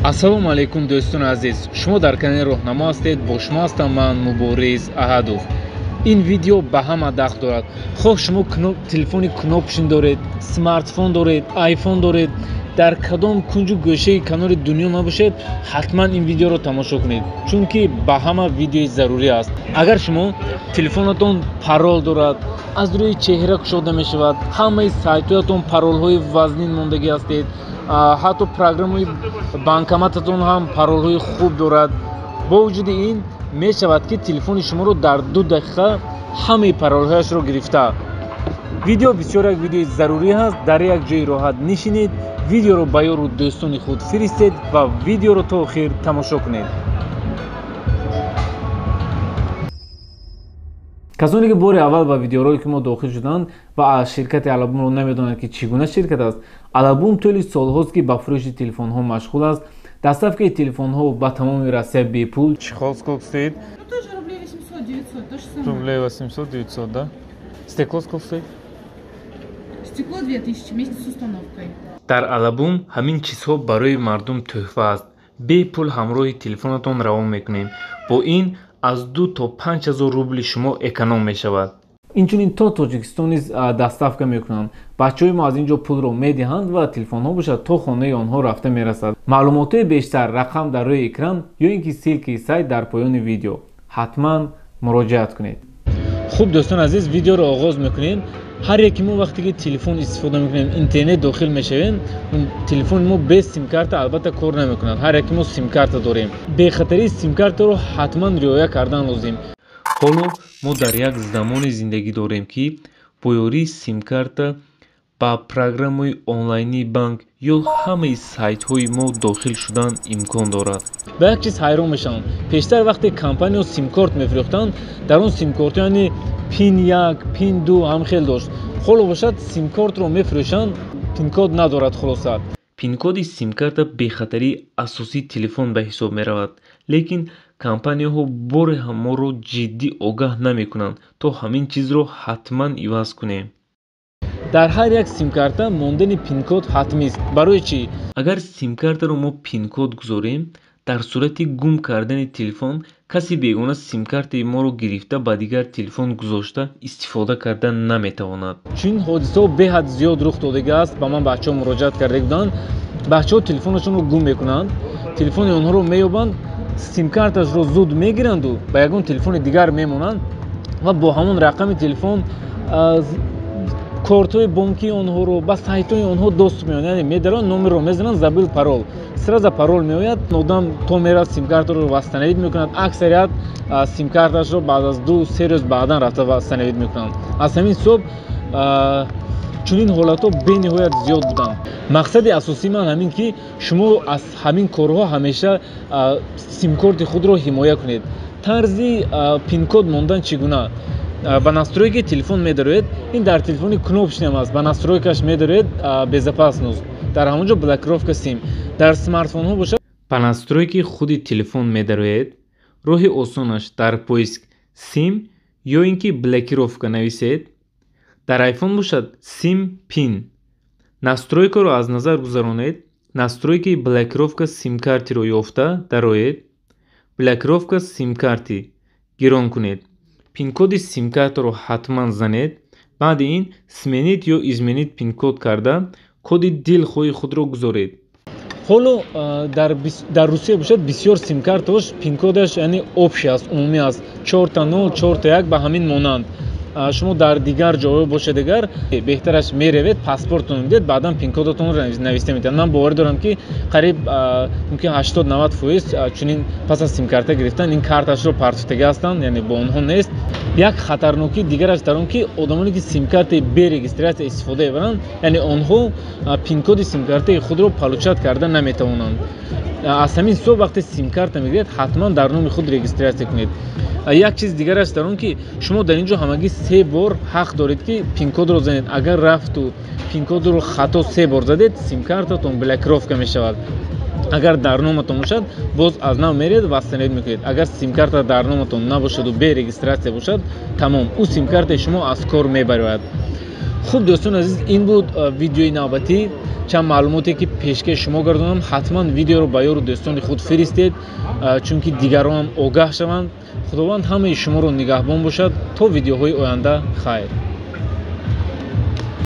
Ассалому алайкум дӯстони азиз, шумо дар канали роҳнамо ҳастед. Бо шумо ҳастам ман Мубориз Аҳадов. ин видео ба ҳама дах дорад. хоҳ шумо телефони кнопшин доред, смартфон доред, айфон доред, дар кадом кунҷу гӯшаи канори дунё мабошед, ҳатман ин видеоро тамошо кунед, чунки ба ҳама видеои зарурӣ аст. агар шумо телефонатон парол дорад, аз рӯи чеҳра кушода мешавад, ҳамаи сайтҳоятон паролҳои вазнин мондагӣ ҳастед, ҳатто программаи банкомататон ҳам паролҳои хуб дорад. бо вуҷуди ин мешавад ки телефони шуморо дар 2 дақиқа ҳамаи паролҳояшро гирифта. видео бисёр як видеои зарурӣ ҳаст. дар як ҷои роҳат нишинед, видеоро ба ёру дӯстони худ фиристед ва видеоро то охир тамошо кунед. касоне ки бори аввал ба видеорое ки мо дохил шуданд ва аз ширкати Алабумро намедонанд ки чӣ гуна ширкат аст. Алабум толи солҳост ки ба фурӯши телефонҳо машғул аст. доставкаи телефонҳо ба тамоми Россия бепул. Чехол сколько стоит? Ну, тоже рублей 800-900, то же самое. Рублей 800-900, да? Стекло сколько стоит? Стекло 2000 вместе с установкой. дар Алабум ҳамин чизҳо барои мардум тӯҳфа аст. бепул ҳамроҳи телефонатон равон мекунем. бо ин аз 2 то 5000 рубли шумо эконом мешавад. инчунин то Тоҷикистон низ доставка мекунанд. бачаҳои мо аз ин ҷо пулро медиҳанд ва телефонҳо бошад то хонаи онҳо рафта мерасад. маълумотои бештар рақам дар рӯи экран ё ин ки силки сайт дар поёни видео. ҳатман муроҷиат кунед. хуб дӯстон азиз, видеоро оғоз мекунем. ҳар яке мо вақте ки телефон истифода мекунем, интернет дохил мешавем, телефони мо без симкарта албатта кор намекунад. ҳар яке мо симкарта дорем. бехатарии симкартаро ҳатман риоя кардан лозим. ҳоло мо дар як замоне зиндагӣ дорем ки бо ёрии симкарта ба программаи онлайни банк ё ҳамаи сайтҳои мо дохил шудан имкон дорад. ба як чиз ҳайрон мешавам. пештар вақте компанияҳо симкорт мефурӯхтанд, дар он симкортҳо яъне пин 1, пин 2 ҳамхел дошт. ҳоло бошад симкортро мефурӯшанд, пинкод надорад. хулоса пинкоди симкарта бехатарии асосии телефон ба ҳисоб меравад, лекин компанияҳо боре ҳам моро ҷиддӣ огаҳ намекунанд то ҳамин чизро ҳатман иваз кунем. дар ҳар як симкарта мондани пинкод ҳатмист. барои чӣ? агар симкартаро мо пинкод гузорем, дар сурати гум кардани телефон каси бегона симкартаи моро гирифта ба дигар телефон гузошта истифода карда наметавонад. чун ҳодисаҳо беҳад зиёд рух додагааст. ба ман бачаҳо муроҷиат карда буданд. бачаҳо телефонашонро гум мекунанд, телефони онҳоро меёбанд, симкарташро зуд мегиранду ба ягон телефони дигар мемонанд ва бо ҳамон рақами телефон кортҳои бонкии онҳоро ба сайтҳои онҳо доступ меёбанд. яъне медаранд, номерро мезананд, забил парол, сразу парол меояд. одам то мерад симкартаро вастанавид мекунад. аксарият симкарташро баъд аз 2-3 рӯз баъдан рафта вастанавид мекунанд. аз ҳамин сабаб чунин ҳолатҳо бениҳоят зиёд буданд. мақсади асосии ман ҳамин ки шумо аз ҳамин корҳо ҳамеша симкорти худро ҳимоя кунед. тарзи пинкод мондан чӣ гуна? ба настройки телефон медароед. ин дар телефони кнопшин ҳам аст. ба настройкаш медароед безопасност, дар ҳамон ҷо блокировка сим. дар смартфонҳо бошад ба настройки худи телефон медароед. роҳи осонаш дар поиск сим ё ин ки блокировка нависед. дар айфон бошад сим пин. настройкаро аз назар гузаронед. настройки блокировка симкартиро ёфта дароед. блокировка симкарти гирон кунед. пинкоди симкартаро ҳатман занед. баъди ин сменид ё изменид пинкод карда коди дилхоҳи худро гузоред. ҳоло дар русия бошад бисёр симкарташ пинкодаш яъне общий аст, умумӣ аст. 4 4 1 ба ҳамин монанд. шумо дар дигар ҷойҳо бошед, агар беҳтараш меревед, паспорттон медиҳед, баъдан пинкодатонро нависта медиҳад. ман бовар дорам ки қариб мумкин 80-90% чунин пас аз симкарта гирифтан ин карташро партофтага ҳастанд, яъне бо онҳо нест. як хатарнокии дигараш дар он ки одамоне ки симкартаи берегистратсия истифода мебаранд, яъне онҳо пинкоди симкартаи худро получат карда наметавонанд. аз ҳамин сабаб вақте симкарта мегиред, ҳатман дар номи худ регистратсия кунед. як чиз дигараш дар он ки шумо дар ин ҷо ҳамагӣ 3 бор ҳақ доред ки пинкодро занед. агар рафту пинкодро хато 3 бор задед, симкартатон блокировка мешавад. агар дар номатон бошад, боз аз нав меред, вастанавид мекунед. агар симкарта дар номатон набошаду бе регистратсия бошад, тамом, ӯ симкартаи шумо аз кор мебарояд. خب دوستان عزیز این بود ویدیوی نوبتی چند معلوماتی که پیشکش شما گردوندم. حتما ویدیو رو به یار و دوستان خود فرستید چون که دیگران هم آگاه شوند. خداوند همه شما رو نگهبان باشد تا ویدیوهای آینده. خیر.